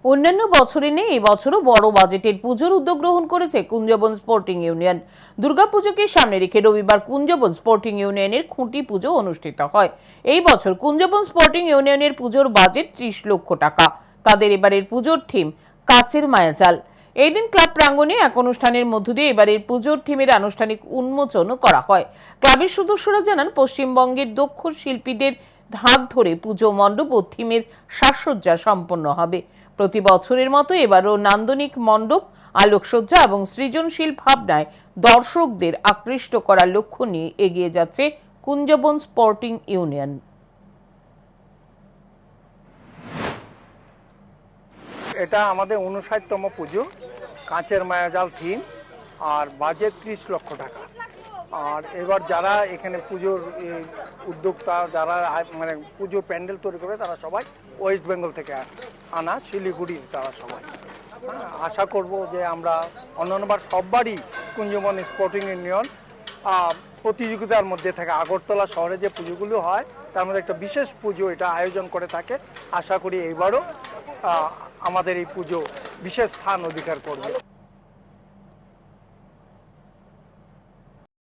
অন্যান্য বছরে নেই এই বছরও বড় বাজেটের পুজোর উদ্যোগ গ্রহণ করেছে কুঞ্জবন স্পোর্টিং ইউনিয়ন। দুর্গাপুজোকে সামনে রেখে রবিবার কুঞ্জবন স্পোর্টিং ইউনিয়নের খুঁটি পুজো অনুষ্ঠিত হয়। এই বছর কুঞ্জবন স্পোর্টিং ইউনিয়নের পুজোর বাজেট 30 লক্ষ টাকা। তাদের এবারের পুজোর থিম কাচের মায়াজাল। এই দিন ক্লাব প্রাঙ্গণে এক অনুষ্ঠানের মধ্য দিয়ে এবারের পুজোর থিমের আনুষ্ঠানিক উন্মোচনও করা হয়। ক্লাবের সদস্যরা জানান, পশ্চিমবঙ্গের দক্ষ শিল্পীদের হাত ধরে পুজো মণ্ডপ ও থিমের সাজসজ্জা সম্পন্ন হবে। প্রতি বছরের মতো এবারও নান্দনিক মণ্ডপ, আলোকসজ্জা এবং সৃজনশীল ভাবনায় দর্শকদের আকৃষ্ট করার লক্ষ্য নিয়ে এগিয়ে যাচ্ছে কুঞ্জবন স্পোর্টিং ইউনিয়ন। এটা আমাদের 59তম পুজো, কাঁচের মায়াজাল থিম, আর বাজেট 30 লক্ষ টাকা। আর এবার যারা এখানে পুজোর উদ্যোক্তা, যারা মানে পুজোর প্যান্ডেল তৈরি করবে, তারা সবাই ওয়েস্ট বেঙ্গল থেকে আনা, শিলিগুড়ির তারা সবাই। আশা করব যে আমরা অন্যান্যবার সববারই কুঞ্জবন স্পোর্টিং ইউনিয়ন প্রতিযোগিতার মধ্যে থাকে। আগরতলা শহরে যে পুজোগুলো হয় তার মধ্যে একটা বিশেষ পুজো এটা আয়োজন করে থাকে। আশা করি এইবারও আমাদের এই পুজো বিশেষ স্থান অধিকার করবে।